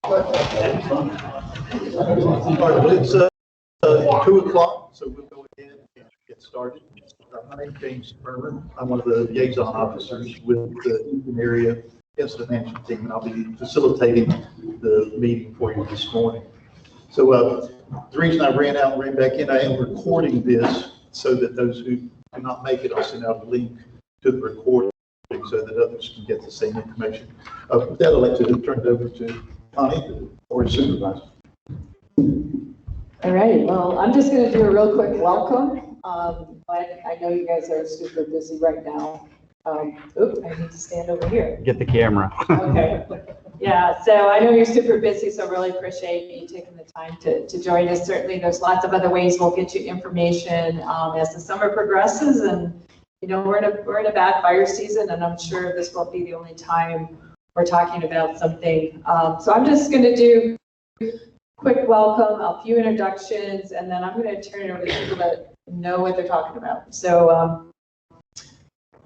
All right, well, it's 2 o'clock, so we'll go ahead and get started. My name is James Berman. I'm one of the liaison officers with the Eastern Area Incident Management Team, and I'll be facilitating the meeting for you this morning. So the reason I ran back in, I am recording this so that those who do not make it, I'll send out a link to the recording so that others can get the same information. With that, I'd like to turn it over to Connie, the board supervisor. All right, well, I'm just going to do a real quick welcome. But I know you guys are super busy right now. Oops, I need to stand over here. Get the camera. Okay. Yeah, so I know you're super busy, so really appreciate you taking the time to join us. Certainly, there's lots of other ways we'll get you information as the summer progresses. And, you know, we're in a bad fire season, and I'm sure this won't be the only time we're talking about something. So I'm just going to do quick welcome, a few introductions, and then I'm going to turn it over to people that know what they're talking about. So I'm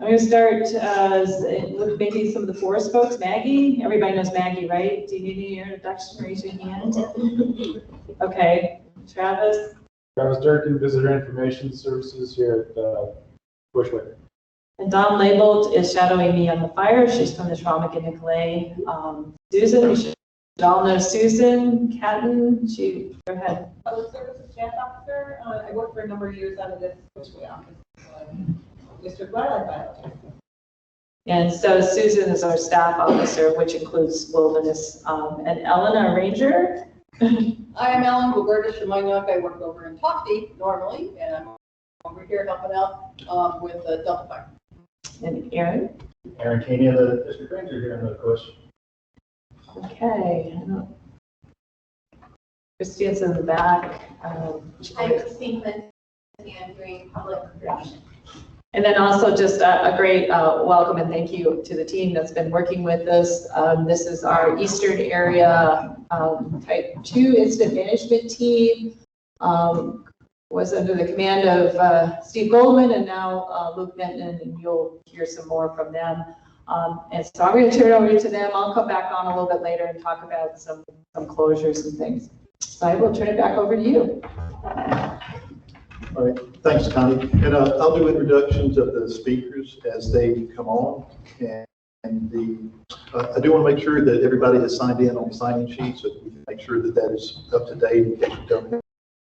going to start with maybe some of the forest folks. Maggie, everybody knows Maggie, right? Do you need any introduction? Raise your hand. Okay, Travis. Travis Durkin, Visitor Information Services here at Bushwick. And Dawn Labelt is shadowing me on the fire. She's from the Trauma and Nicolay. Susan, we should all know Susan Catton. Go ahead. Public Services Staff Officer. I worked for a number of years out of this Bushwick office, District Wildlife Biologist. And so Susan is our staff officer, which includes wilderness. And Elena Ranger. I am Ellen Gilberta Shemaniak. I work over in Tofty normally, and I'm over here helping out with the Delta Fire. And Aaron. Aaron Kania, the District Ranger here in the Bush. Okay. Christine's in the back. I'm Christine Clinton, I'm doing public relations. And then also just a great welcome and thank you to the team that's been working with us. This is our Eastern Area Type 2 Incident Management Team. Was under the command of Steve Goldman and now Luke Benton, and you'll hear some more from them. And so I'm going to turn it over to them. I'll come back on a little bit later and talk about some closures and things. So I will turn it back over to you. All right, thanks, Connie. And I'll do introductions of the speakers as they come on. And I do want to make sure that everybody has signed in on the sign-in sheet so that we can make sure that that is up to date in case you don't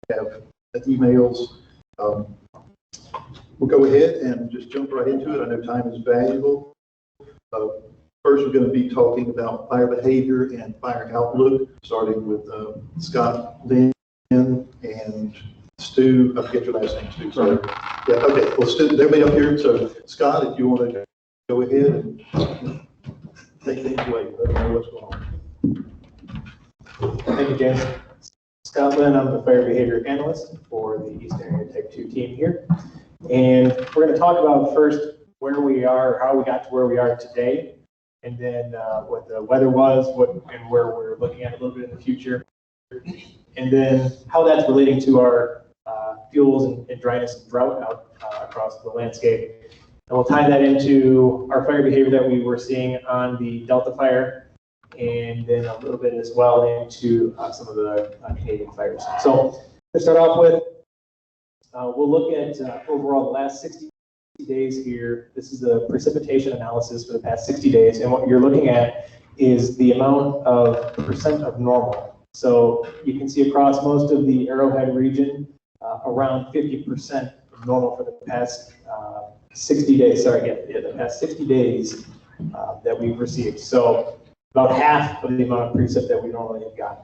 have emails. We'll go ahead and just jump right into it. I know time is valuable. First, we're going to be talking about fire behavior and fire outlook, starting with Scott, Lynn, and Stu. I forget your last name, Stu. Sorry. Yeah. Okay. Well, Stu, they'll be up here. So, Scott, if you want to go ahead and take things away, let me know what's going on. Thank you, James. Scott Lynn, I'm the Fire Behavior Analyst for the Eastern Area Type 2 team here. And we're going to talk about first where we are, how we got to where we are today, and then what the weather was, and where we're looking at a little bit in the future, and then how that's relating to our fuels and dryness and drought out across the landscape. And we'll tie that into our fire behavior that we were seeing on the Delta fire, and then a little bit as well into some of the Canadian fires. So to start off with, we'll look at overall the last 60 days here. This is a precipitation analysis for the past 60 days, and what you're looking at is the amount of percent of normal. So you can see across most of the Arrowhead region, around 50% of normal for the past 60 days. Sorry, yeah, the past 60 days that we've received. So about half of the amount of precip that we normally have gotten.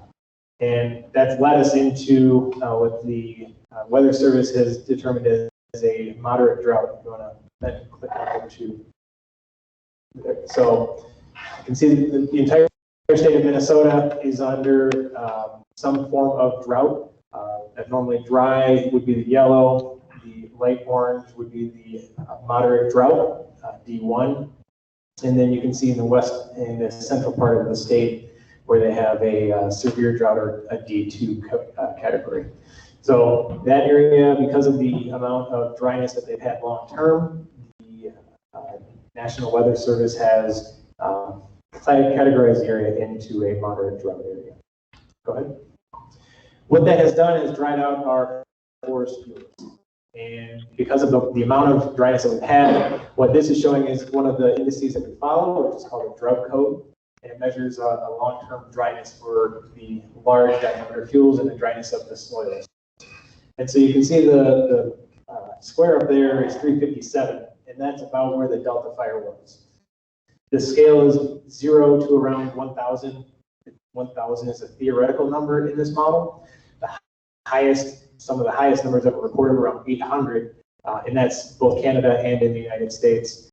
And that's led us into what the Weather Service has determined as a moderate drought. If you want to then click on over to there. So you can see the entire state of Minnesota is under some form of drought. Abnormally dry would be the yellow, the light orange would be the moderate drought, D1. And then you can see in the west, in the central part of the state, where they have a severe drought or a D2 category. So that area, because of the amount of dryness that they've had long term, the National Weather Service has categorized the area into a moderate drought area. Go ahead. What that has done is dried out our forest fuels. And because of the amount of dryness that we've had, what this is showing is one of the indices that we follow, which is called a drug code. And it measures a long-term dryness for the large diameter fuels and the dryness of the soils. And so you can see the square up there is 357, and that's about where the Delta fire was. The scale is 0 to around 1,000. 1,000 is a theoretical number in this model. Some of the highest numbers that were recorded were around 800, and that's both Canada and in the United States.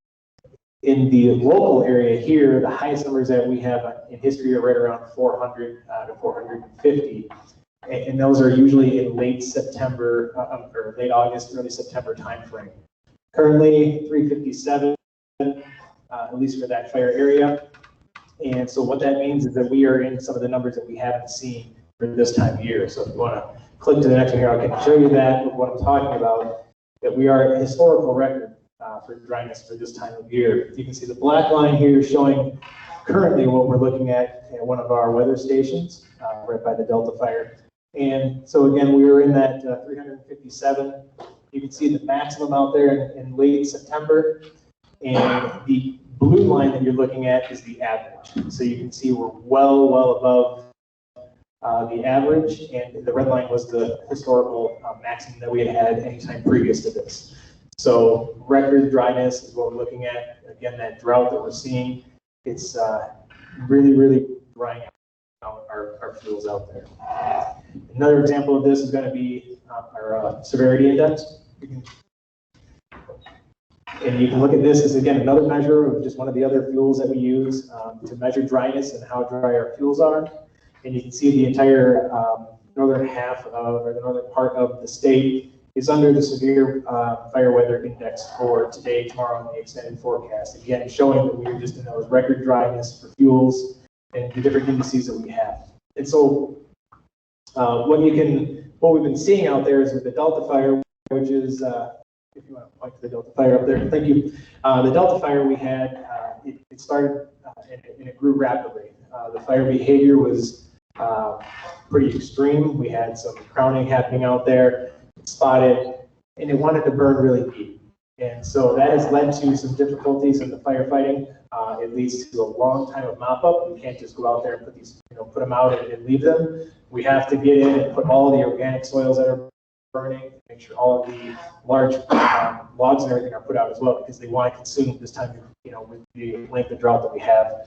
In the local area here, the highest numbers that we have in history are right around 400 to 450, and those are usually in late September or late August, early September timeframe. Currently, 357, at least for that fire area. And so what that means is that we are in some of the numbers that we haven't seen for this time of year. So if you want to click to the next one here, I can show you that, what I'm talking about, that we are at a historical record for dryness for this time of year. You can see the black line here showing currently what we're looking at one of our weather stations right by the Delta fire. And so again, we were in that 357. You can see the maximum out there in late September. And the blue line that you're looking at is the average. So you can see we're well above the average, and the red line was the historical maximum that we had any time previous to this. So record dryness is what we're looking at. Again, that drought that we're seeing, it's really drying out our fuels out there. Another example of this is going to be our severity index. And you can look at this as, again, another measure of just one of the other fuels that we use to measure dryness and how dry our fuels are. And you can see the entire northern half of, or the northern part of the state is under the severe fire weather index for today, tomorrow, and the extended forecast. Again, showing that we're just in those record dryness for fuels and the different indices that we have. And so what we've been seeing out there is with the Delta fire, which is, if you want to point to the Delta fire up there, thank you. The Delta fire we had, it started and it grew rapidly. The fire behavior was pretty extreme. We had some crowning happening out there, spotted, and it wanted to burn really deep. And so that has led to some difficulties in the firefighting. It leads to a long time of mop-up. We can't just go out there and put them out and leave them. We have to get in and put all the organic soils that are burning, make sure all of the large logs and everything are put out as well, because they want to consume this time, with the length of drought that we have.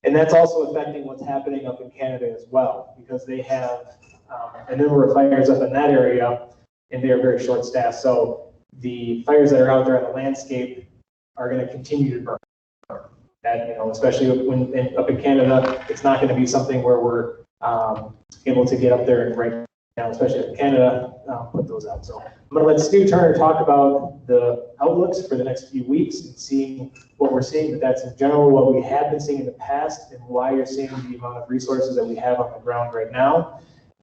And that's also affecting what's happening up in Canada as well, because they have a number of fires up in that area, and they are very short-staffed. So the fires that are out there on the landscape are going to continue to burn. That, especially when up in Canada, it's not going to be something where we're able to get up there and right now, especially in Canada, put those out. So I'm going to let Stu Turner talk about the outlooks for the next few weeks and seeing what we're seeing, but that's in general what we have been seeing in the past and why you're seeing the amount of resources that we have on the ground right now,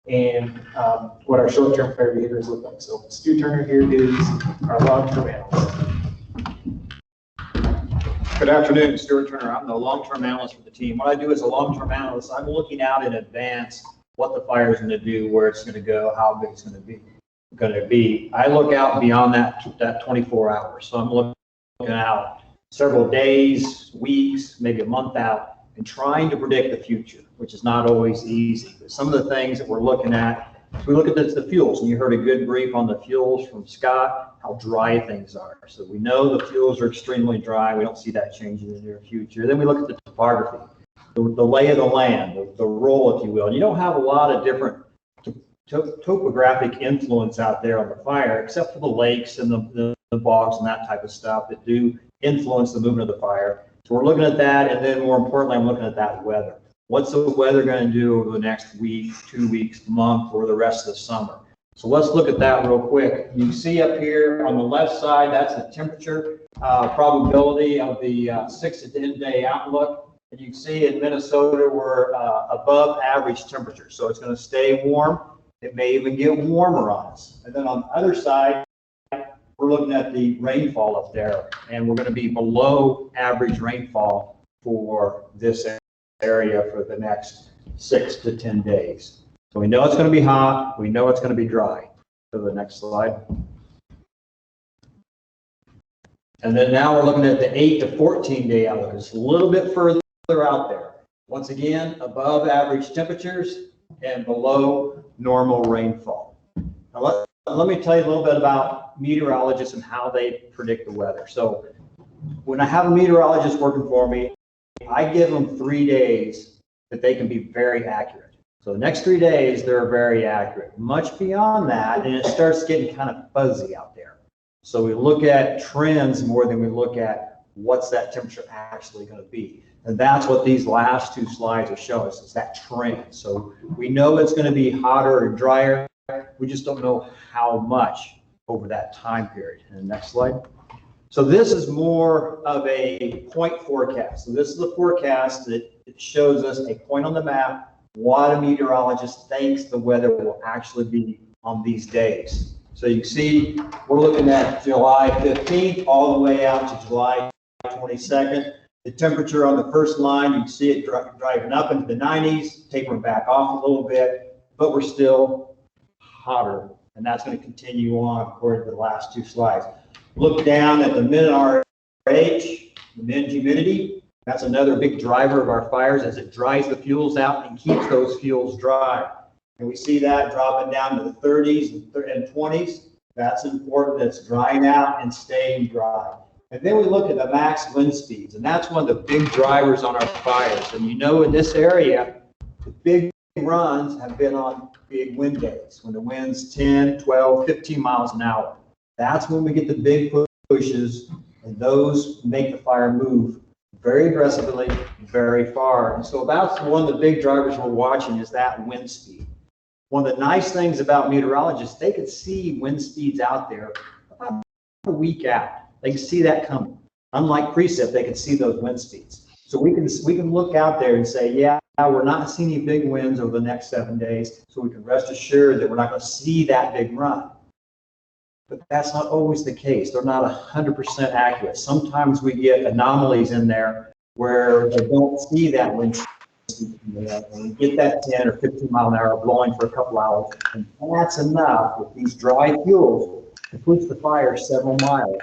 and what our short-term fire behaviors look like. So Stu Turner here is our long-term analyst. Good afternoon, Stuart Turner. I'm the long-term analyst for the team. What I do as a long-term analyst, I'm looking out in advance what the fire is going to do, where it's going to go, how big it's going to be. I look out beyond that 24 hours. So I'm looking out several days, weeks, maybe a month out, and trying to predict the future, which is not always easy. But some of the things that we're looking at, we look at the fuels, and you heard a good brief on the fuels from Scott, how dry things are. So we know the fuels are extremely dry. We don't see that changing in the near future. Then we look at the topography, the lay of the land, the roll, if you will. And you don't have a lot of different topographic influence out there on the fire, except for the lakes and the bogs and that type of stuff that do influence the movement of the fire. So we're looking at that, and then more importantly, I'm looking at that weather. What's the weather going to do over the next week, 2 weeks, month, or the rest of the summer? So let's look at that real quick. You see up here on the left side, that's the temperature probability of the 6 to 10 day outlook. And you can see in Minnesota, we're above average temperature. So it's going to stay warm. It may even get warmer on us. And then on the other side, we're looking at the rainfall up there, and we're going to be below average rainfall for this area for the next 6 to 10 days. So we know it's going to be hot. We know it's going to be dry. Go to the next slide. And then now we're looking at the 8 to 14 day outlook. It's a little bit further out there. Once again, above average temperatures and below normal rainfall. Now let me tell you a little bit about meteorologists and how they predict the weather. So when I have a meteorologist working for me, I give them 3 days that they can be very accurate. So the next 3 days, they're very accurate. Much beyond that, and it starts getting kind of fuzzy out there. So we look at trends more than we look at what's that temperature actually going to be. And that's what these last 2 slides are showing us, is that trend. So we know it's going to be hotter and drier. We just don't know how much over that time period. And the next slide. So this is more of a point forecast. So this is the forecast that it shows us a point on the map, what a meteorologist thinks the weather will actually be on these days. So you can see we're looking at July 15th all the way out to July 22nd. The temperature on the first line, you can see it driving up into the 90s, tapering back off a little bit, but we're still hotter. And that's going to continue on according to the last 2 slides. Look down at the min RH, the min humidity. That's another big driver of our fires as it dries the fuels out and keeps those fuels dry. And we see that dropping down to the 30s and 20s. That's important. That's drying out and staying dry. And then we look at the max wind speeds, and that's one of the big drivers on our fires. And you know, in this area, the big runs have been on big wind days, when the wind's 10, 12, 15 miles an hour. That's when we get the big pushes, and those make the fire move very aggressively, very far. And so that's one of the big drivers we're watching, is that wind speed. One of the nice things about meteorologists, they can see wind speeds out there about a week out. They can see that coming. Unlike precip, they can see those wind speeds. So we can look out there and say, yeah, we're not seeing any big winds over the next 7 days, so we can rest assured that we're not going to see that big run. But that's not always the case. They're not 100% accurate. Sometimes we get anomalies in there where they don't see that wind speed. And we get that 10 or 15 mile an hour blowing for a couple hours, and that's enough with these dry fuels to push the fire several miles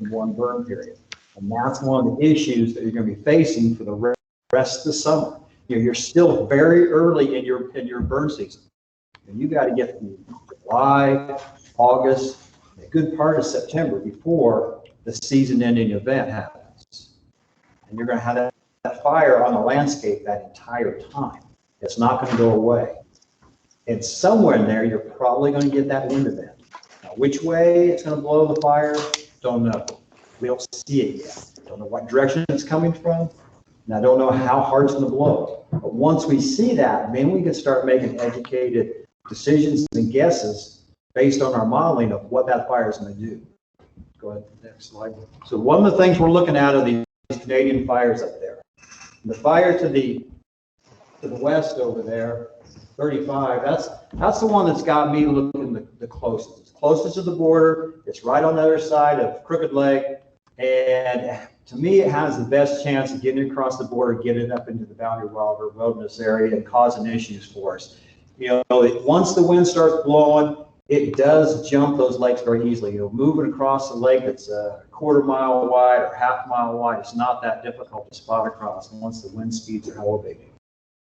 in one burn period. And that's one of the issues that you're going to be facing for the rest of the summer. You're still very early in your burn season, and you got to get through July, August, a good part of September before the season-ending event happens. And you're going to have that fire on the landscape that entire time. It's not going to go away. And somewhere in there, you're probably going to get that wind event. Now, which way it's going to blow the fire, don't know. We don't see it yet. Don't know what direction it's coming from, and I don't know how hard it's going to blow. But once we see that, then we can start making educated decisions and guesses based on our modeling of what that fire is going to do. Go ahead, next slide. So one of the things we're looking at are these Canadian fires up there. The fire to the west over there, 35, that's the one that's got me looking the closest. It's closest to the border. It's right on the other side of Crooked Lake. And to me, it has the best chance of getting across the border, getting up into the Boundary Wilderness area and causing issues for us. You know, once the wind starts blowing, it does jump those lakes very easily. You know, moving across the lake that's a quarter mile wide or half mile wide, it's not that difficult to spot across once the wind speeds are elevated.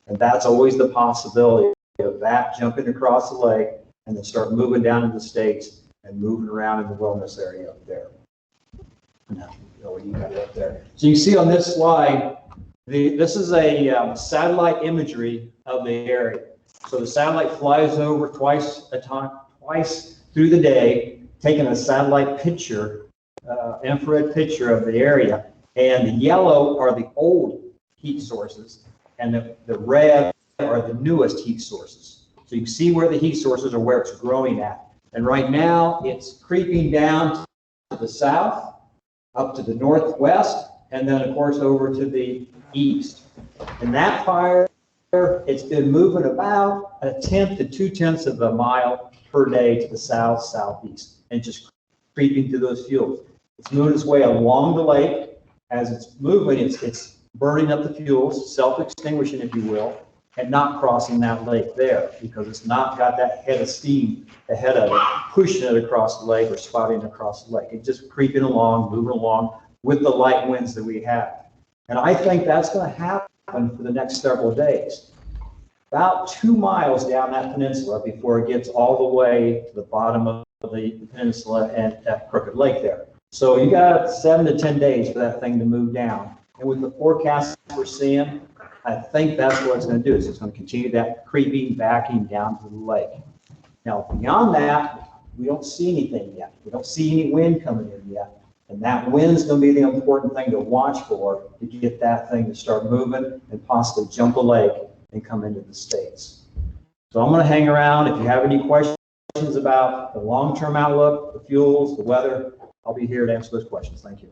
And that's always the possibility of that jumping across the lake and then start moving down into the States and moving around in the wilderness area up there. Now, you got it up there. So you see on this slide, this is a satellite imagery of the area. So the satellite flies over twice through the day, taking a satellite picture, infrared picture of the area. And the yellow are the old heat sources, and the red are the newest heat sources. So you can see where the heat sources are, where it's growing at. And right now, it's creeping down to the south, up to the northwest, and then, of course, over to the east. And that fire, it's been moving about 1/10 to 2/10 of a mile per day to the south, southeast, and just creeping through those fuels. It's moving its way along the lake. As it's moving, it's burning up the fuels, self-extinguishing, if you will, and not crossing that lake there because it's not got that head of steam ahead of it, pushing it across the lake or spotting it across the lake. It's just creeping along, moving along with the light winds that we have. And I think that's going to happen for the next several days. About 2 miles down that peninsula before it gets all the way to the bottom of the peninsula and at Crooked Lake there. So you got 7 to 10 days for that thing to move down. And with the forecast we're seeing, I think that's what it's going to do. Is it's going to continue that creeping, backing down to the lake. Now, beyond that, we don't see anything yet. We don't see any wind coming in yet. And that wind's going to be the important thing to watch for to get that thing to start moving and possibly jump a lake and come into the States. So I'm going to hang around. If you have any questions about the long-term outlook, the fuels, the weather, I'll be here to answer those questions. Thank you.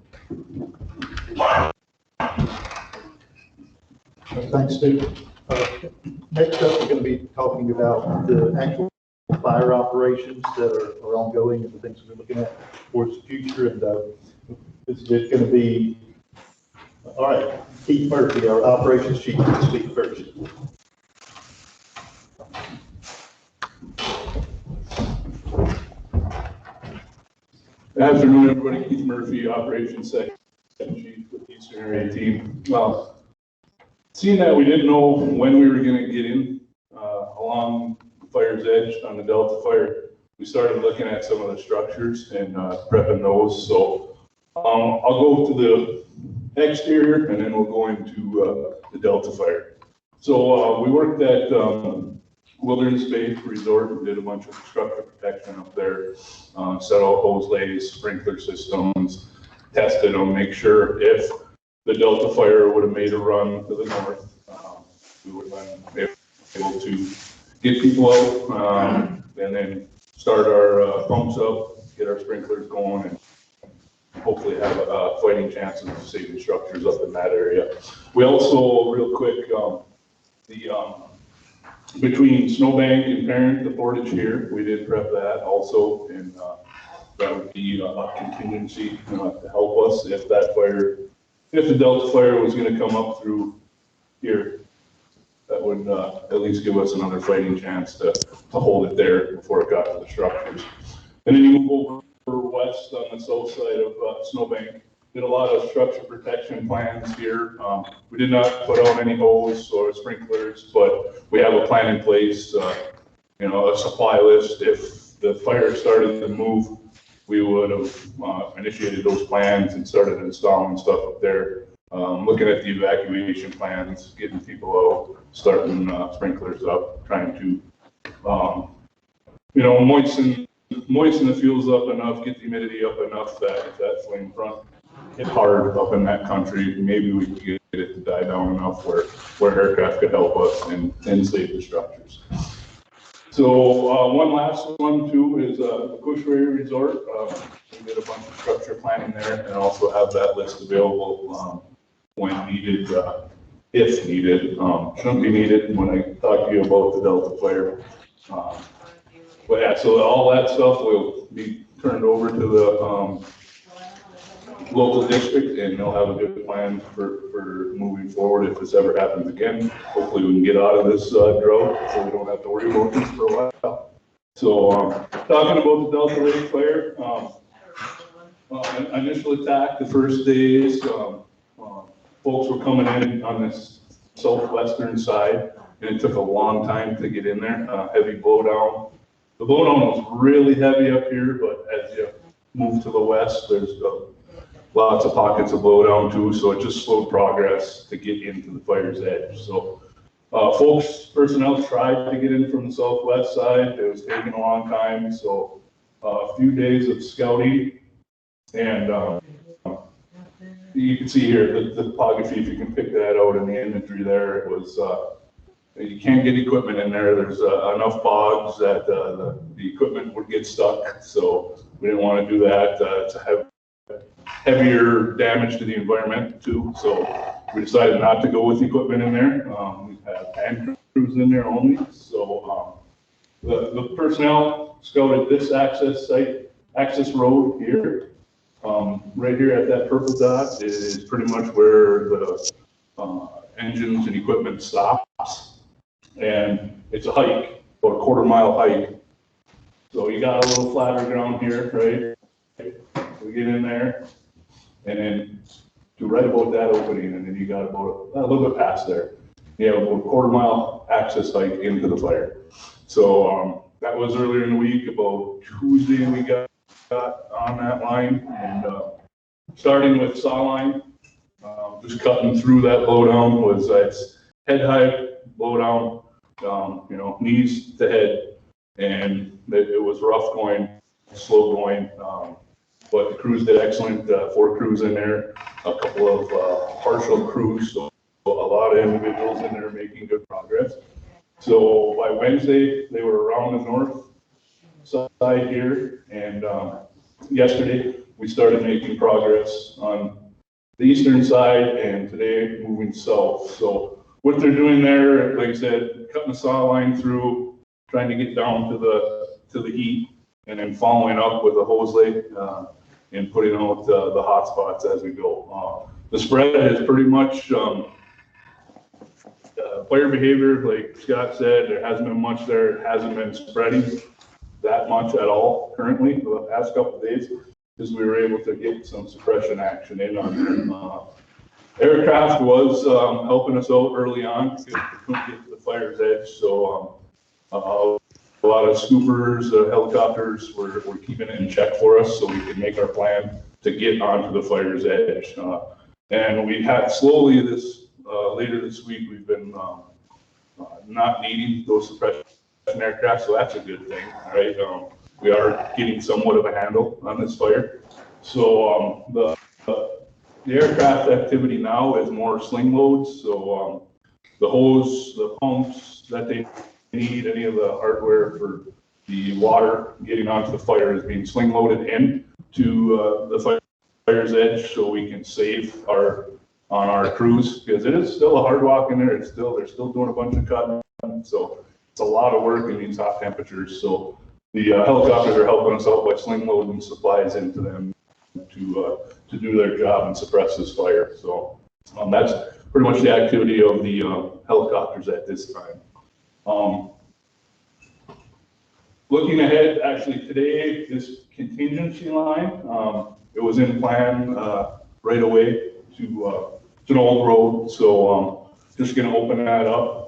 Thanks, Steve. Next up, we're going to be talking about the actual fire operations that are ongoing and the things we're looking at towards the future. And this is going to be, all right, Keith Murphy, our operations chief, will speak first. Good afternoon, everybody. Keith Murphy, Operations Second Chief with the Eastern Area Team. Seeing that we didn't know when we were going to get in along the fire's edge on the Delta Fire, we started looking at some of the structures and prepping those. So I'll go to the exterior and then we'll go into the Delta Fire. So we worked at Wilderness Bay Resort and did a bunch of structure protection up there, set out hose lays, sprinkler systems, tested them, make sure if the Delta Fire would have made a run to the north, we would have been able to get people out and then start our pumps up, get our sprinklers going, and hopefully have a fighting chance of saving structures up in that area. We also, real quick, between Snowbank and Parent, the portage here, we did prep that also, and that would be a contingency to help us if that fire, if the Delta Fire was going to come up through here. That would at least give us another fighting chance to hold it there before it got to the structures. And then you move over west on the south side of Snowbank. Did a lot of structure protection plans here. We did not put out any hose or sprinklers, but we have a plan in place, a supply list. If the fire started to move, we would have initiated those plans and started installing stuff up there. Looking at the evacuation plans, getting people out, starting sprinklers up, trying to, moisten the fuels up enough, get the humidity up enough that if that flame front hit hard up in that country, maybe we could get it to die down enough where aircraft could help us and save the structures. So one last one too is the Cooperators Resort. We did a bunch of structure planning there and also have that list available when needed, if needed. Shouldn't be needed when I talk to you about the Delta Fire. But yeah, so all that stuff will be turned over to the local district, and they'll have a good plan for moving forward if this ever happens again. Hopefully we can get out of this drought so we don't have to worry about this for a while. So talking about the Delta Lake Fire, initial attack, the first days, folks were coming in on this southwestern side, and it took a long time to get in there, heavy blowdown. The blowdown was really heavy up here, but as you move to the west, there's lots of pockets of blowdown too, so it just slowed progress to get into the fire's edge. So personnel tried to get in from the southwest side. It was taking a long time, so a few days of scouting, and you can see here the topography, if you can pick that out in the imagery there, it was, you can't get equipment in there. There's enough bogs that the equipment would get stuck, so we didn't want to do that to have heavier damage to the environment too. So we decided not to go with equipment in there. We have hand crews in there only. So the personnel scouted this access road here. Right here at that purple dot is pretty much where the engines and equipment stops. and it's a hike, about a quarter-mile hike. So you got a little flatter ground here, right? We get in there, and then to right about that opening, and then you got about a little bit past there. You have about a quarter-mile access hike into the fire. So that was earlier in the week. About Tuesday, we got on that line, and starting with saw line, just cutting through that blowdown was it's head high blowdown, knees to head, and it was rough going, slow going, but the crews did excellent. 4 crews in there, a couple of partial crews, so a lot of individuals in there making good progress. So by Wednesday, they were around the north side here, and yesterday we started making progress on the eastern side, and today moving south. So what they're doing there, like I said, cutting the saw line through, trying to get down to the heat, and then following up with a hose lay and putting out the hot spots as we go. The spread is pretty much fire behavior, like Scott said, there hasn't been much there. It hasn't been spreading that much at all currently for the past couple of days, because we were able to get some suppression action in on them. Aircraft was helping us out early on because we couldn't get to the fire's edge. So a lot of scoopers, helicopters were keeping it in check for us so we could make our plan to get onto the fire's edge. And we had slowly later this week, we've been not needing those suppression aircraft, so that's a good thing, right? We are getting somewhat of a handle on this fire. So the aircraft activity now is more sling loads. So the hose, the pumps that they need, any of the hardware for the water getting onto the fire is being sling loaded in to the fire's edge, so we can save on our crews, because it is still a hard walk in there. They're still doing a bunch of cutting, so it's a lot of work in these hot temperatures. So the helicopters are helping us out by sling loading supplies into them to do their job and suppress this fire. So that's pretty much the activity of the helicopters at this time. Looking ahead, actually today, this contingency line, it was in plan right away to it's an old road, so just going to open that up.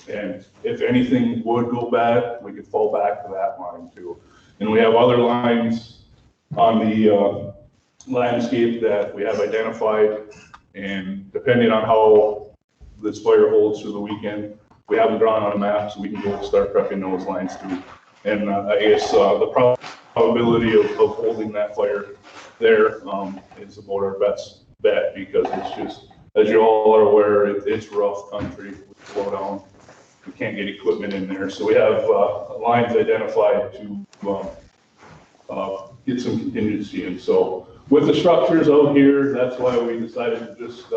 And if anything would go bad, we could fall back to that line too. And we have other lines on the landscape that we have identified, and depending on how this fire holds through the weekend, we have them drawn on a map so we can go start prepping those lines too. And I guess the probability of holding that fire there is about our best bet, because it's just, as you all are aware, it's rough country. We slow down, we can't get equipment in there. So we have lines identified to get some contingency in. So with the structures out here, that's why we decided to just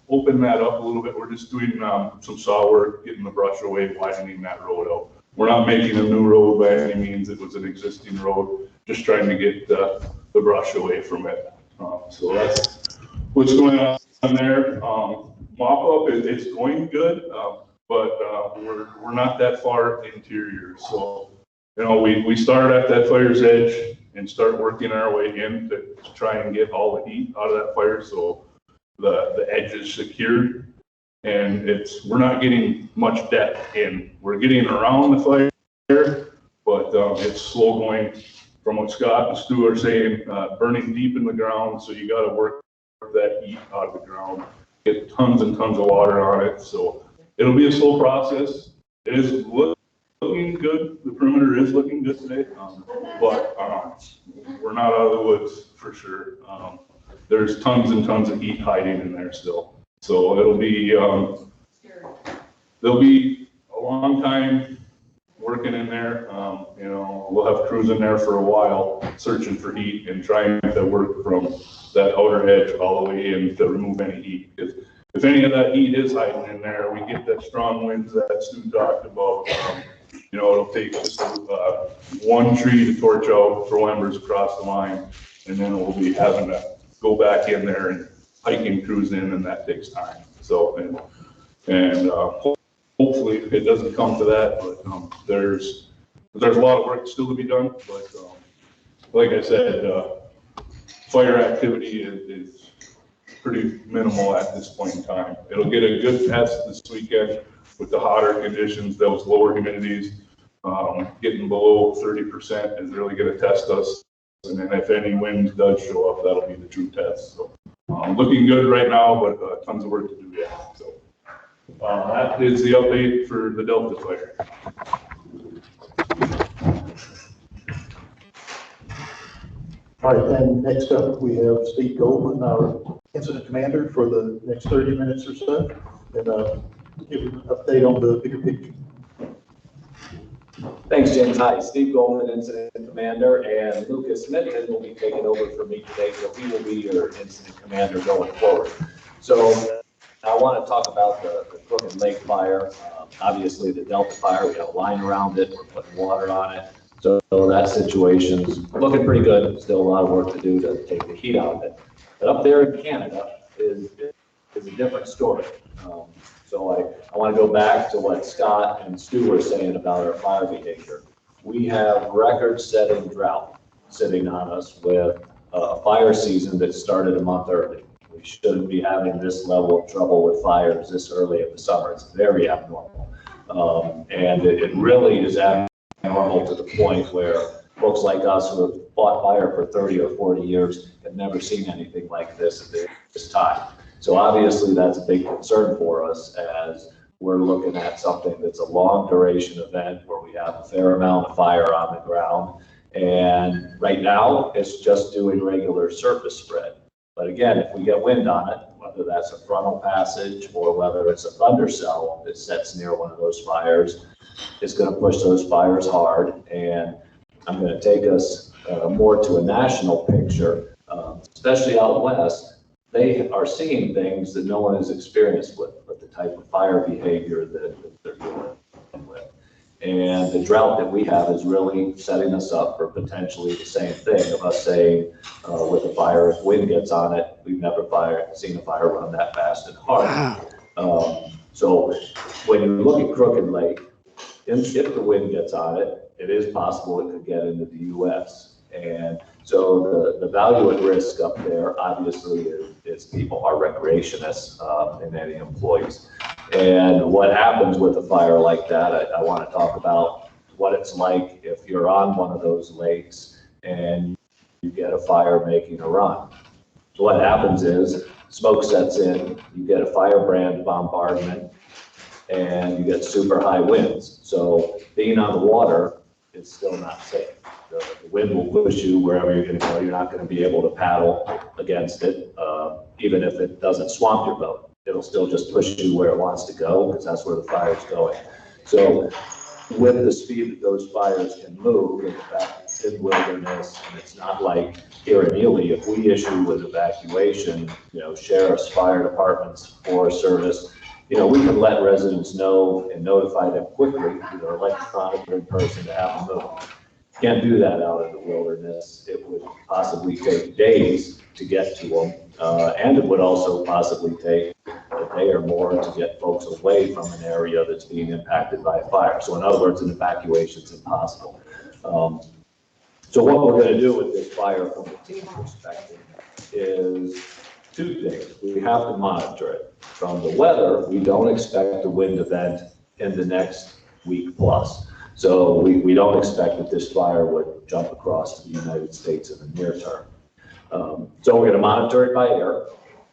open that up a little bit. We're just doing some saw work, getting the brush away, widening that road out. We're not making a new road by any means. It was an existing road, just trying to get the brush away from it. So that's what's going on there. Mop-up, it's going good, but we're not that far interior. So, we start at that fire's edge and start working our way in to try and get all the heat out of that fire, so the edge is secured. And we're not getting much depth in. We're getting around the fire, but it's slow going. From what Scott and Stu are saying, burning deep in the ground, so you got to work that heat out of the ground, get tons and tons of water on it. So it'll be a slow process. It is looking good. The perimeter is looking good today, but we're not out of the woods for sure. There's tons and tons of heat hiding in there still. So it'll be, there'll be a long time working in there. We'll have crews in there for a while searching for heat and trying to work from that outer edge all the way in to remove any heat. Because if any of that heat is hiding in there, we get that strong winds that Stu talked about. It'll take just one tree to torch out, throw embers across the line, and then we'll be having to go back in there and hiking crews in, and that takes time. So, and hopefully it doesn't come to that, but there's a lot of work still to be done. But like I said, fire activity is pretty minimal at this point in time. It'll get a good test this weekend with the hotter conditions, those lower humidities. Getting below 30% is really going to test us. And then if any wind does show up, that'll be the true test. So looking good right now, but tons of work to do yet. So that is the update for the Delta fire. All right, then next up, we have Steve Goldman, our incident commander for the next 30 minutes or so, and give an update on the bigger picture. Thanks, James. Hi, Steve Goldman, Incident Commander, and Lucas Minton will be taking over for me today, so he will be your Incident Commander going forward. So I want to talk about the Crooked Lake fire. Obviously, the Delta fire, we got a line around it, we're putting water on it. So that situation's looking pretty good. Still a lot of work to do to take the heat out of it. But up there in Canada is a different story. So I want to go back to what Scott and Stu were saying about our fire behavior. We have record-setting drought sitting on us with a fire season that started a month early. We shouldn't be having this level of trouble with fires this early in the summer. It's very abnormal. And it really is abnormal to the point where folks like us who have fought fire for 30 or 40 years have never seen anything like this at this time. So obviously that's a big concern for us as we're looking at something that's a long duration event where we have a fair amount of fire on the ground. And right now it's just doing regular surface spread. But again, if we get wind on it, whether that's a frontal passage or whether it's a thunder cell that sets near one of those fires, it's going to push those fires hard. And I'm going to take us more to a national picture, especially out west. They are seeing things that no one has experienced with the type of fire behavior that they're dealing with. And the drought that we have is really setting us up for potentially the same thing of us saying with a fire, if wind gets on it, we've never seen a fire run that fast and hard. So when you look at Crooked Lake, if the wind gets on it, it is possible it could get into the U.S. And so the value at risk up there, obviously, is people, our recreationists and any employees. And what happens with a fire like that, I want to talk about what it's like if you're on one of those lakes and you get a fire making a run. So what happens is smoke sets in, you get a firebrand bombardment, and you get super high winds. So being on the water is still not safe. The wind will push you wherever you're going to go. You're not going to be able to paddle against it, even if it doesn't swamp your boat. It'll still just push you where it wants to go because that's where the fire's going. So with the speed that those fires can move, and the fact it's in wilderness, and it's not like here in Ely, if we issue an evacuation, sheriffs, fire departments, Forest Service, we can let residents know and notify them quickly, either electronic or in person, to have them move. Can't do that out in the wilderness. It would possibly take days to get to them, and it would also possibly take a day or more to get folks away from an area that's being impacted by a fire. So in other words, an evacuation is impossible. So what we're going to do with this fire from a team perspective is two things. We have to monitor it. From the weather, we don't expect a wind event in the next week plus. So we don't expect that this fire would jump across to the United States in the near term. So we're going to monitor it by air.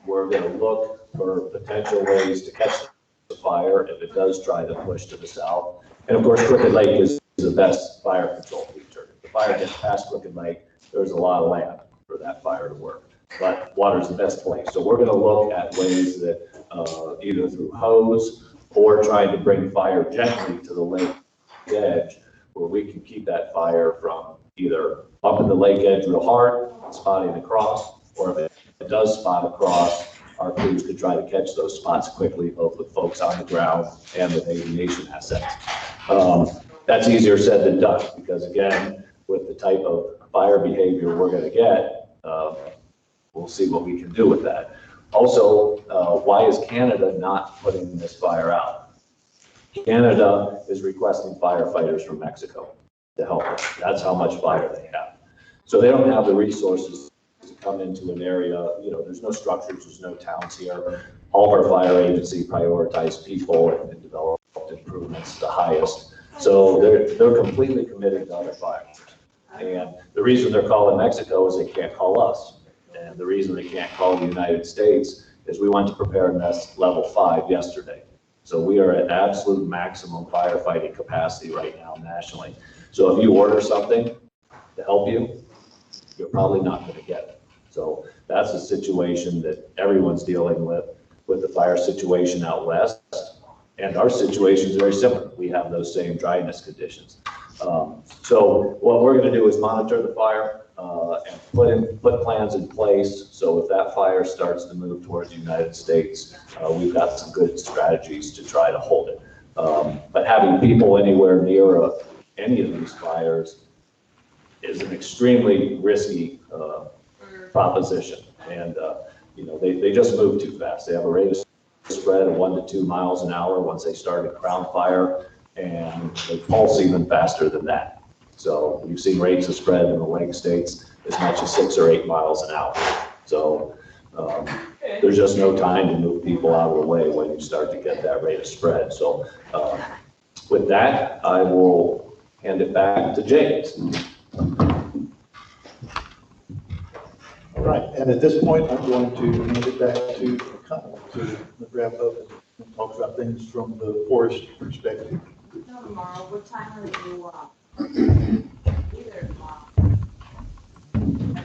We're going to look for potential ways to catch the fire if it does try to push to the south. And of course, Crooked Lake is the best fire control feature. If the fire gets past Crooked Lake, there's a lot of land for that fire to work. But water's the best place. So we're going to look at ways that either through hose or trying to bring fire gently to the lake edge, where we can keep that fire from either up in the lake edge real hard and spotting across, or if it does spot across, our crews could try to catch those spots quickly, both with folks on the ground and with aviation assets. That's easier said than done, because again, with the type of fire behavior we're going to get, we'll see what we can do with that. Also, why is Canada not putting this fire out? Canada is requesting firefighters from Mexico to help them. That's how much fire they have. So they don't have the resources to come into an area, you know, there's no structures, there's no towns here. All of our fire agency prioritize people and develop improvements the highest. So they're completely committed to other fires. And the reason they're calling Mexico is they can't call us. And the reason they can't call the United States is we went to preparedness level 5 yesterday. So we are at absolute maximum firefighting capacity right now nationally. So if you order something to help you, you're probably not going to get it. So that's a situation that everyone's dealing with the fire situation out west. And our situation is very similar. We have those same dryness conditions. So what we're going to do is monitor the fire and put plans in place. So if that fire starts to move towards the United States, we've got some good strategies to try to hold it. But having people anywhere near any of these fires is an extremely risky proposition. And, you know, they just move too fast. They have a rate of spread of 1 to 2 miles an hour once they start a crown fire, and they pulse even faster than that. So we've seen rates of spread in the Lake States as much as 6 or 8 miles an hour. So there's just no time to move people out of the way when you start to get that rate of spread. So with that, I will hand it back to James. All right, and at this point, I'm going to hand it back to Kyle to wrap up and talk about things from the forest perspective. No, tomorrow, what time are you, either tomorrow?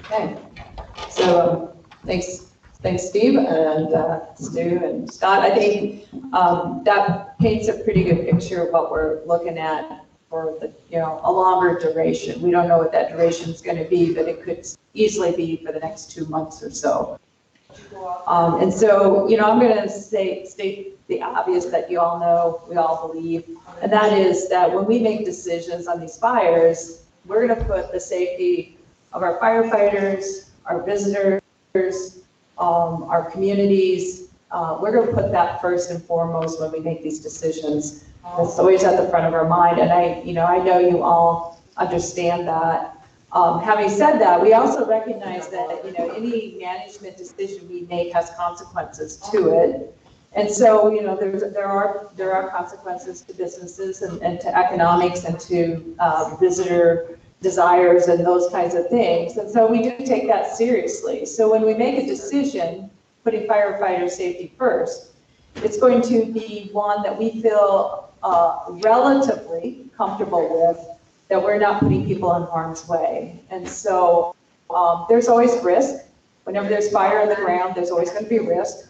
Okay, so thanks Steve and Stu and Scott. I think that paints a pretty good picture of what we're looking at for the, you know, a longer duration. We don't know what that duration is going to be, but it could easily be for the next 2 months or so. And so, you know, I'm going to state the obvious that you all know, we all believe, and that is that when we make decisions on these fires, we're going to put the safety of our firefighters, our visitors, our communities, we're going to put that first and foremost when we make these decisions. It's always at the front of our mind, and I know you all understand that. Having said that, we also recognize that, you know, any management decision we make has consequences to it. And so, you know, there are consequences to businesses and to economics and to visitor desires and those kinds of things. And so we do take that seriously. So when we make a decision, putting firefighter safety first, it's going to be one that we feel relatively comfortable with, that we're not putting people in harm's way. And so there's always risk. Whenever there's fire on the ground, there's always going to be risk.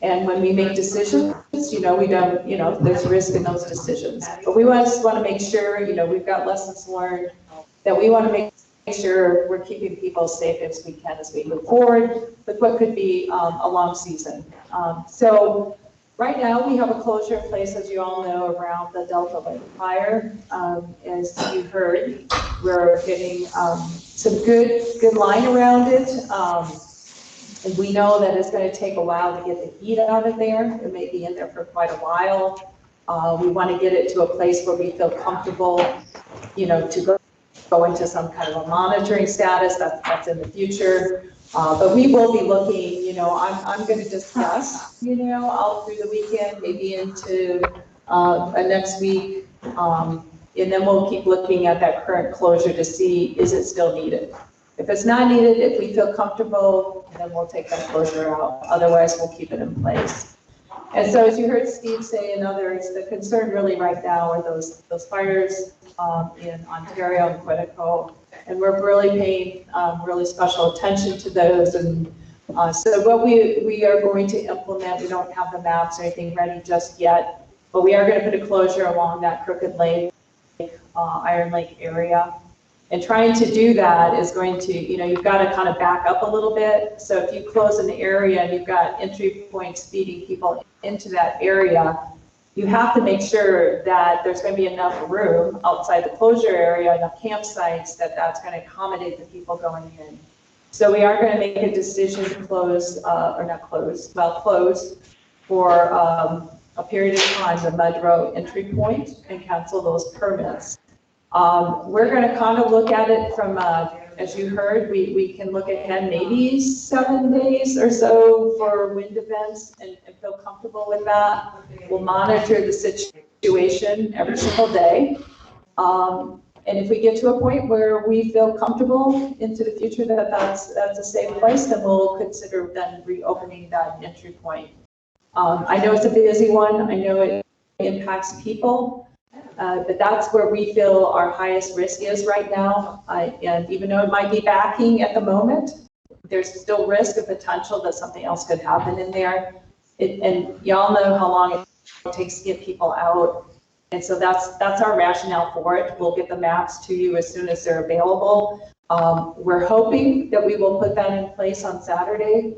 And when we make decisions, you know, we don't, you know, there's risk in those decisions. But we just want to make sure, you know, we've got lessons learned, that we want to make sure we're keeping people safe as we can as we move forward with what could be a long season. So right now we have a closure in place, as you all know, around the Delta Lake fire. As you heard, we're getting some good line around it. And we know that it's going to take a while to get the heat out of there. It may be in there for quite a while. We want to get it to a place where we feel comfortable, you know, to go into some kind of a monitoring status. That's in the future. But we will be looking, you know, I'm going to discuss, you know, all through the weekend, maybe into next week. And then we'll keep looking at that current closure to see, is it still needed? If it's not needed, if we feel comfortable, then we'll take that closure out. Otherwise, we'll keep it in place. And so as you heard Steve say and others, the concern really right now are those fires in Ontario and Quetico. And we're really paying really special attention to those. And so what we are going to implement, we don't have the maps or anything ready just yet, but we are going to put a closure along that Crooked Lake, Iron Lake area. And trying to do that is going to, you know, you've got to kind of back up a little bit. So if you close an area and you've got entry points feeding people into that area, you have to make sure that there's going to be enough room outside the closure area, enough campsites that's going to accommodate the people going in. So we are going to make a decision to close, or not close, well, close for a period of time, the Mudrow entry point, and cancel those permits. We're gonna kind of look at it from, as you heard, we can look ahead maybe 7 days or so for wind events and feel comfortable with that. We'll monitor the situation every single day. And if we get to a point where we feel comfortable into the future that that's a safe place, then we'll consider then reopening that entry point. I know it's a busy one. I know it impacts people. But that's where we feel our highest risk is right now. And even though it might be backing at the moment, there's still risk of potential that something else could happen in there. And y'all know how long it takes to get people out. And so that's our rationale for it. We'll get the maps to you as soon as they're available. We're hoping that we will put that in place on Saturday.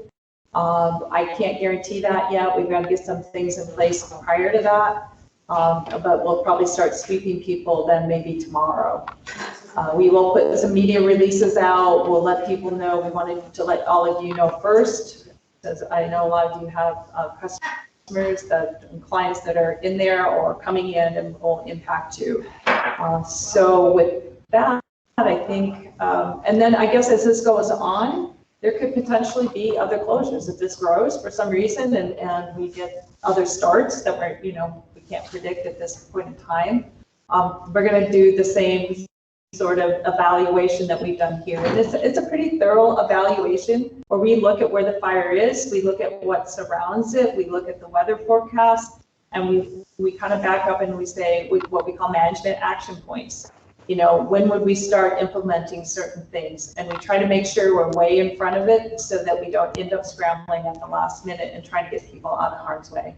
I can't guarantee that yet. We've got to get some things in place prior to that. But we'll probably start sweeping people then maybe tomorrow. We will put some media releases out. We'll let people know. We wanted to let all of you know first, because I know a lot of you have customers and clients that are in there or coming in and will impact you. So with that, I think, and then I guess as this goes on, there could potentially be other closures if this grows for some reason and we get other starts that we're, we can't predict at this point in time. We're going to do the same sort of evaluation that we've done here. And it's a pretty thorough evaluation where we look at where the fire is, we look at what surrounds it, we look at the weather forecast, and we kind of back up and we say what we call management action points. When would we start implementing certain things? And we try to make sure we're way in front of it so that we don't end up scrambling at the last minute and trying to get people out of harm's way.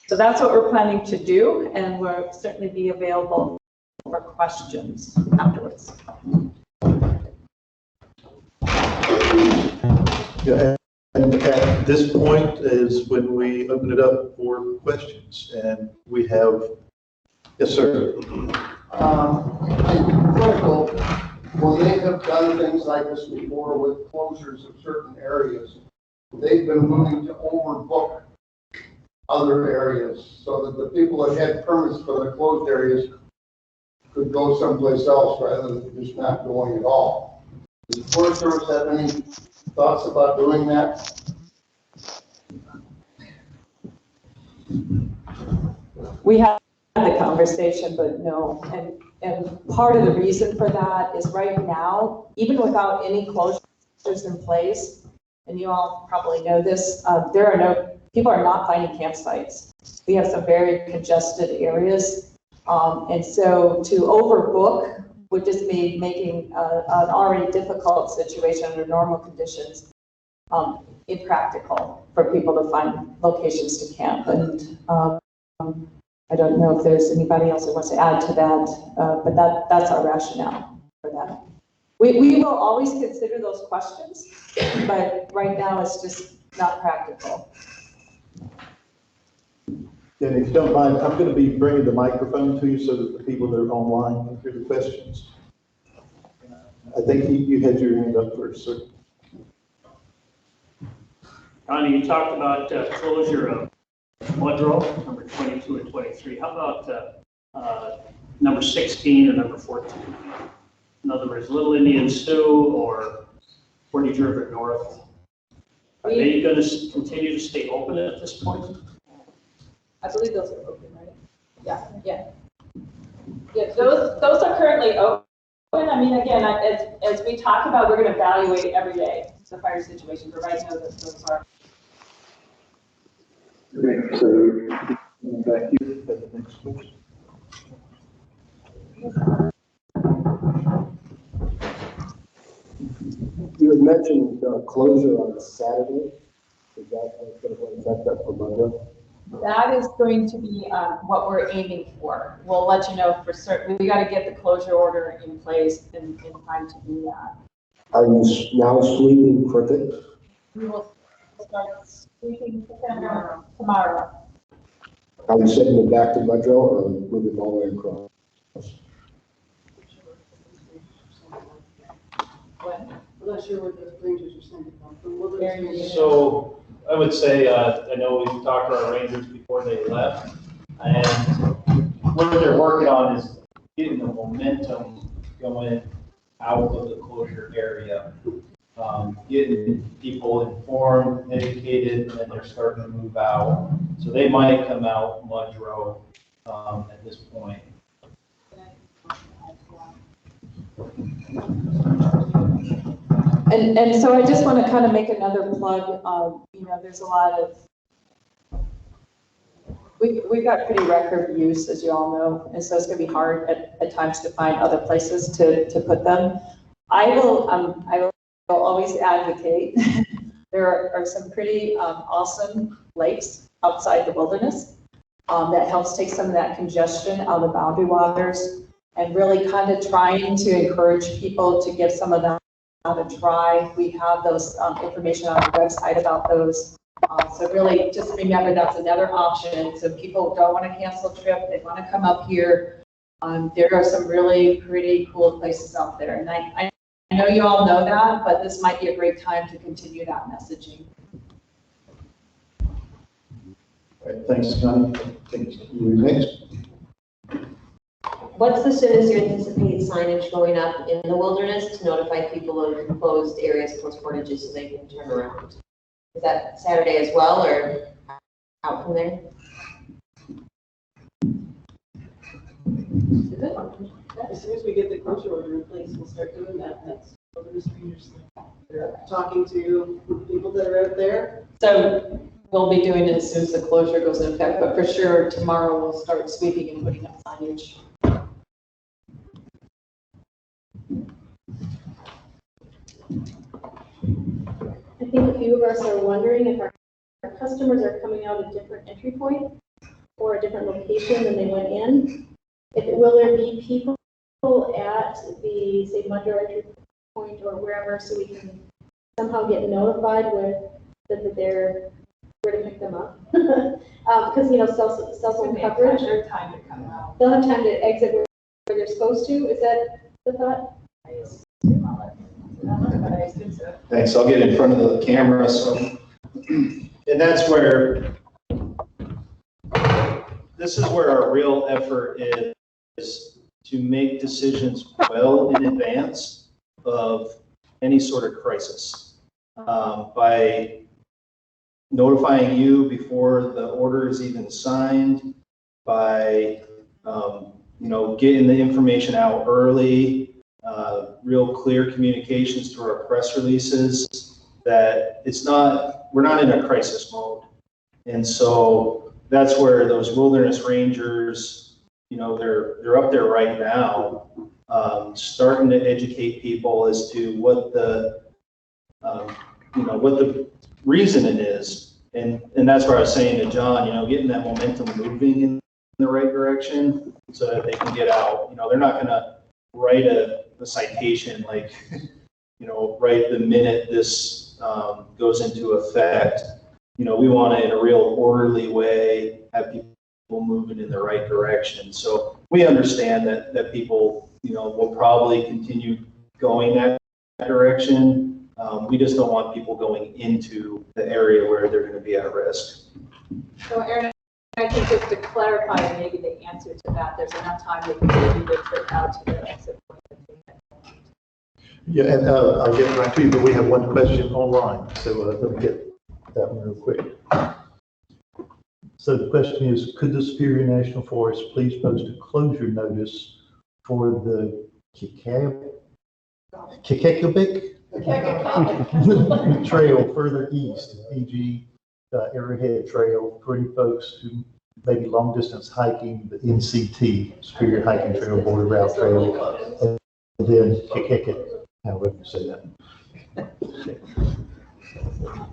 So that's what we're planning to do, and we'll certainly be available for questions afterwards. Yeah, and at this point is when we open it up for questions, and we have, yes, sir. Critical, when they have done things like this before with closures of certain areas, they've been willing to overbook other areas so that the people that had permits for the closed areas could go someplace else rather than just not going at all. Does the Forest Service have any thoughts about doing that? We had the conversation, but no. And part of the reason for that is right now, even without any closures in place, and you all probably know this, people are not finding campsites. We have some very congested areas. And so to overbook would just be making an already difficult situation under normal conditions impractical for people to find locations to camp. And I don't know if there's anybody else that wants to add to that, but that's our rationale for that. We will always consider those questions, but right now it's just not practical. And if you don't mind, I'm going to be bringing the microphone to you so that the people that are online can hear the questions. I think you had your hand up first, sir. Connie, you talked about closure of Mudrow, number 22 and 23. How about number 16 or number 14? In other words, Little Indian Sioux or Portage River North. Are they going to continue to stay open at this point? I believe those are open, right? Yeah. Yeah, those are currently open. I mean, again, as we talk about, we're going to evaluate every day the fire situation, but right now those are. Okay, so back here at the next question. You had mentioned closure on Saturday. Is that going to affect that for Monday? That is going to be what we're aiming for. We'll let you know for certain. We got to get the closure order in place in time to do that. Are you now sleeping crooked? We will start sweeping tomorrow. Are you sending it back to Mudrow or moving all the way across? I'm not sure what those rangers are sending from. So I would say, I know we've talked to our rangers before they left, and what they're working on is getting the momentum going out of the closure area. Getting people informed, educated, and then they're starting to move out. So they might come out Mudrow at this point. And so I just want to kind of make another plug. You know, there's a lot of, we've got pretty record use, as you all know, and so it's going to be hard at times to find other places to put them. I will always advocate. There are some pretty awesome lakes outside the wilderness that helps take some of that congestion out of the boundary waters, and really kind of trying to encourage people to give some of that a try. We have those information on our website about those. So really just remember that's another option. So people don't want to cancel a trip, they want to come up here. There are some really pretty cool places out there. And I know you all know that, but this might be a great time to continue that messaging. All right, thanks, Connie. Thank you. Next. What's the soonest you anticipate signage going up in the wilderness to notify people of closed areas, closed portages, so they can turn around? Is that Saturday as well, or out from there? As soon as we get the closure order in place, we'll start doing that. That's wilderness rangers. They're talking to people that are out there. So we'll be doing it as soon as the closure goes into effect, but for sure tomorrow we'll start sweeping and putting up signage. I think a few of us are wondering if our customers are coming out a different entry point or a different location than they went in. Will there be people at the, say, Mudrow entry point or wherever, so we can somehow get notified that they're where to pick them up? Because, you know, cell phone coverage. Their time to come out. They'll have time to exit where they're supposed to. Is that the thought? Thanks, I'll get in front of the camera, so, and that's where, this is where our real effort is to make decisions well in advance of any sort of crisis. By notifying you before the order is even signed, by, you know, getting the information out early, real clear communications through our press releases, that it's not, we're not in a crisis mode. And so that's where those wilderness rangers, you know, they're up there right now, starting to educate people as to what the, you know, what the reason it is. And that's where I was saying to John, you know, getting that momentum moving in the right direction so that they can get out. You know, they're not gonna write a citation like, you know, right the minute this goes into effect. You know, we want to, in a real orderly way, have people moving in the right direction. So we understand that people, you know, will probably continue going that direction. We just don't want people going into the area where they're going to be at risk. So Aaron, I think just to clarify maybe the answer to that, there's enough time to continue the trip out to the exit point. Yeah, and I'll get right to you, but we have one question online, so let me get that one real quick. So the question is, could the Superior National Forest please post a closure notice for the Kekekabik trail further east, e.g. Arrowhead Trail, for any folks who maybe long distance hiking, the NCT, Superior Hiking Trail, Border Route Trail, and then Kekekabik. However you say that.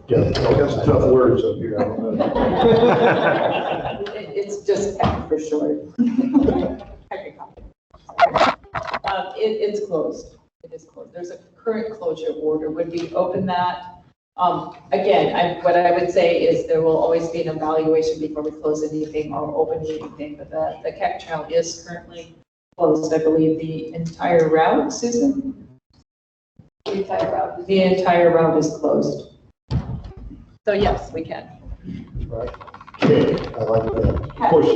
Yeah, I got some tough words up here. I don't know. It's just for short. It's closed. It is closed. There's a current closure order. Would we open that? Again, what I would say is there will always be an evaluation before we close anything or open anything, but the Keck Trail is currently closed. I believe the entire route, Susan? The entire route is closed. So yes, we can. Right. Okay, I like that. Of course,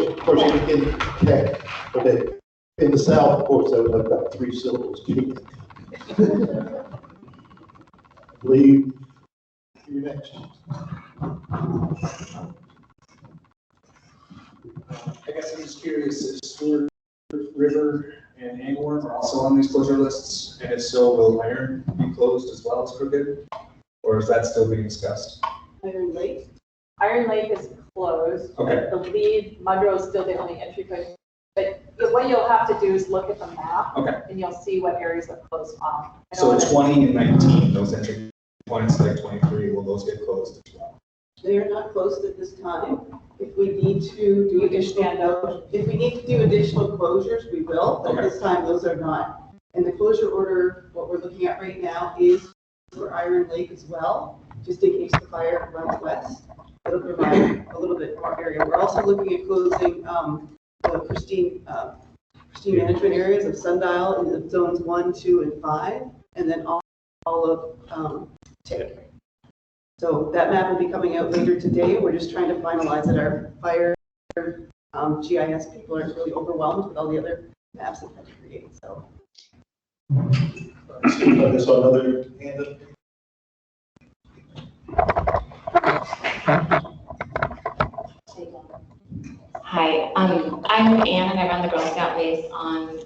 okay. In the South, of course, that would have about 3 syllables. Lee, you're next. I guess I'm just curious, is Stewart River and Angworm are also on these closure lists? And if so, will Iron be closed as well as Crooked? Or is that still being discussed? Iron Lake. Iron Lake is closed. Okay. I believe Monroe is still the only entry point. But what you'll have to do is look at the map. Okay. And you'll see what areas are closed off. So 20 and 19, those entry points like 23, will those get closed as well? They are not closed at this time. If we need to do additional, if we need to do additional closures, we will, but at this time, those are not. And the closure order, what we're looking at right now is for Iron Lake as well, just in case the fire runs west. It'll provide a little bit more area. We're also looking at closing the pristine management areas of Sundial in the zones 1, 2, and 5, and then all of TIC. So that map will be coming out later today. We're just trying to finalize it. Our fire GIS people are really overwhelmed with all the other maps that have to create, so. I saw another hand up. Hi, I'm Anne and I run the Girl Scout base on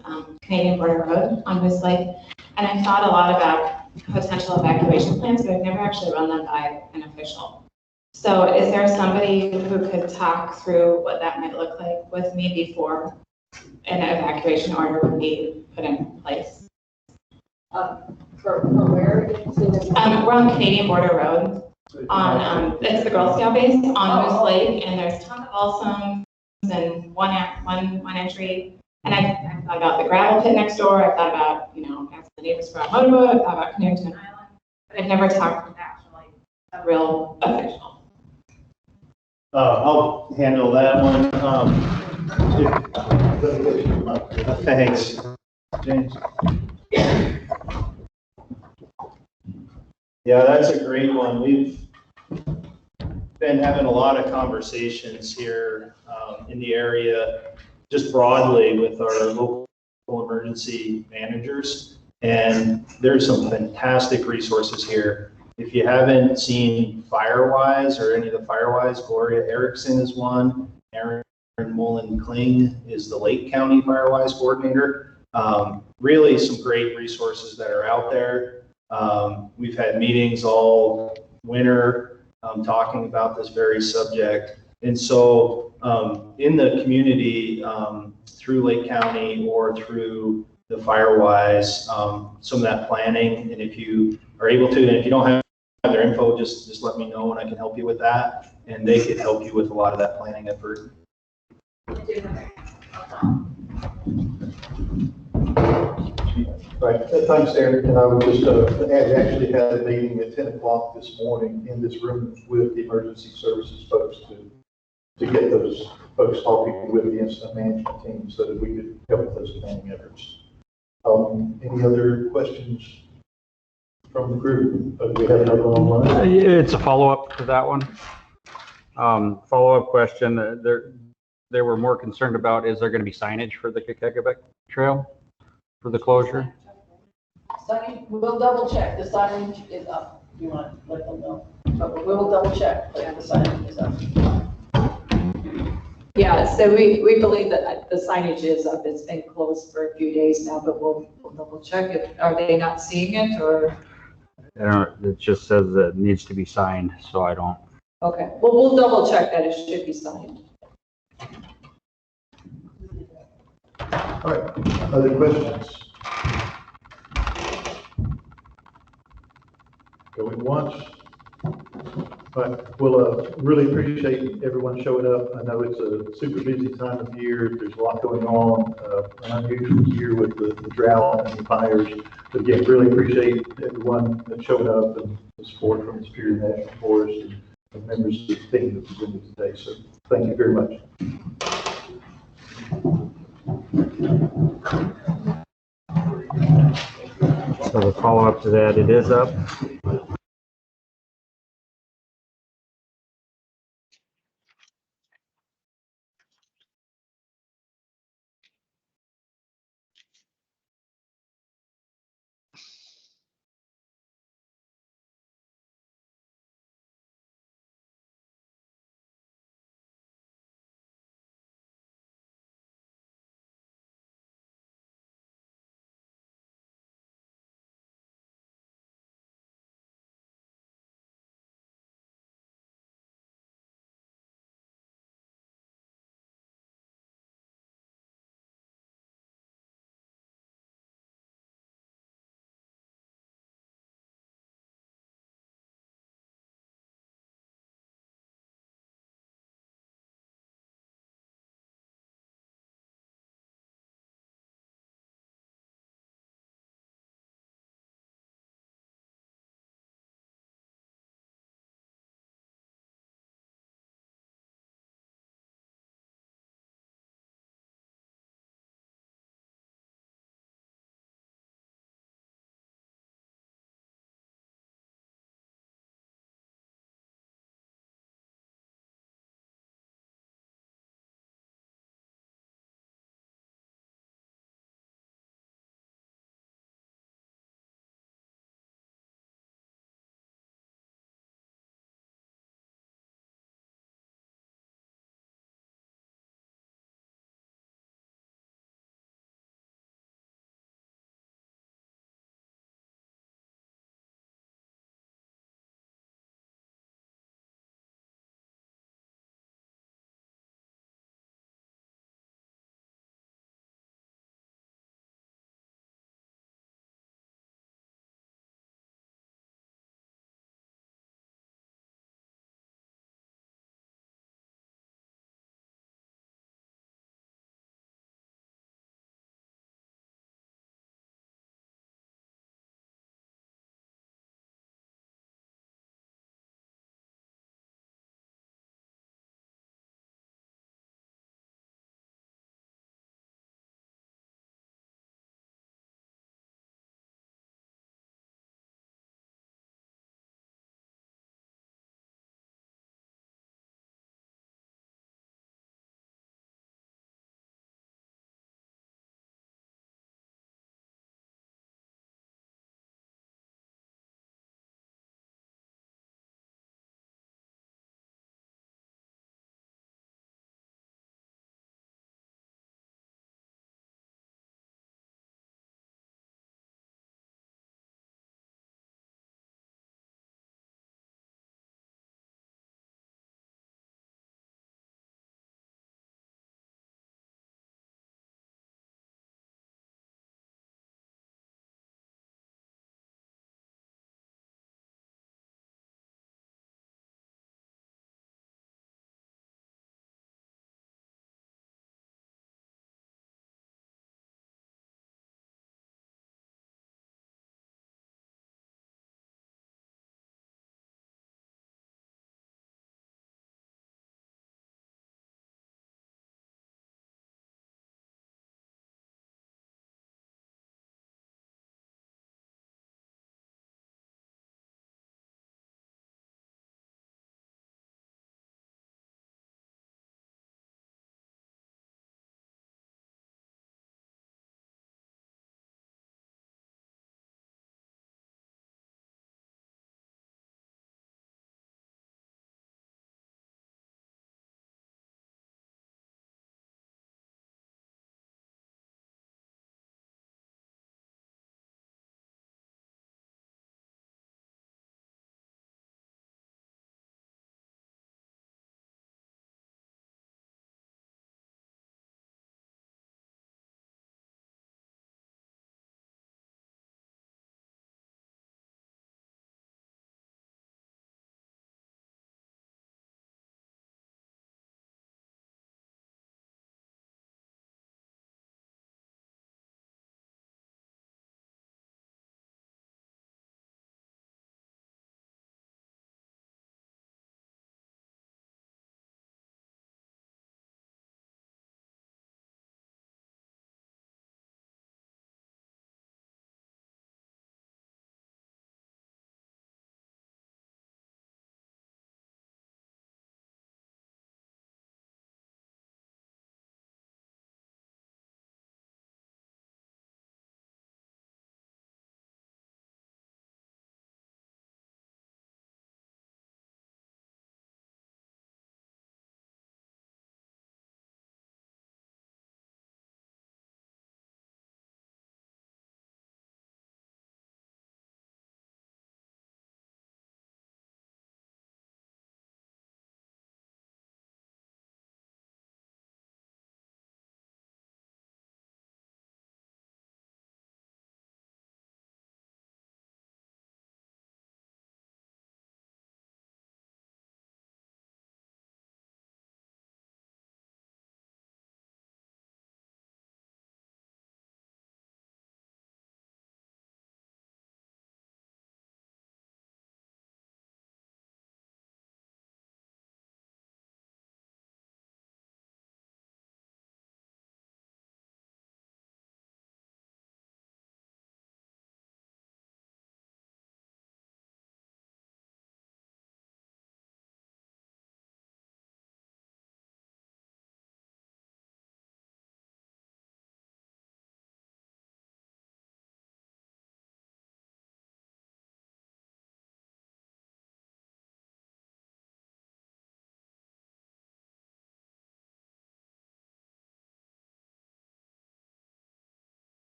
Canadian Border Road on Moose Lake. And I've thought a lot about potential evacuation plans, but I've never actually run them by an official. So is there somebody who could talk through what that might look like with me before an evacuation order would be put in place? For where? We're on Canadian Border Road. It's the Girl Scout base on Moose Lake, and there's a ton of balsams and one entry. And I thought about the gravel pit next door. I thought about, asking the neighbors for a motorboat. I thought about canoeing to an island. But I've never talked with actually a real official. I'll handle that one. Thanks, James. Yeah, that's a great one. We've been having a lot of conversations here in the area, just broadly with our local emergency managers. And there's some fantastic resources here. If you haven't seen Firewise or any of the Firewise, Gloria Erickson is one. Aaron Mullen Kling is the Lake County Firewise coordinator. Really some great resources that are out there. We've had meetings all winter talking about this very subject. And so in the community, through Lake County or through the Firewise, some of that planning, and if you are able to, and if you don't have their info, just let me know and I can help you with that. And they could help you with a lot of that planning effort. Right, thanks, Aaron. And I would just actually had a meeting at 10 o'clock this morning in this room with the emergency services folks to get those folks talking with the incident management team so that we could help with those planning efforts. Any other questions from the group? Do we have another online? It's a follow-up to that one. Follow-up question. They were more concerned about, is there going to be signage for the Kekekebek Trail for the closure? Signage, we'll double check. The signage is up. You want to let them know. But we will double check, but the signage is up. Yeah, so we believe that the signage is up. It's been closed for a few days now, but we'll double check it. Are they not seeing it or? I don't know, it just says that it needs to be signed, so I don't. Okay, well, we'll double check that it should be signed. All right, other questions? Going once. All right, well, really appreciate everyone showing up. I know it's a super busy time of year. There's a lot going on, an unusual year with the drought and the fires. But again, really appreciate everyone that showed up and the support from the Superior National Forest and members of the team that presented today. So thank you very much. So the follow-up to that, it is up.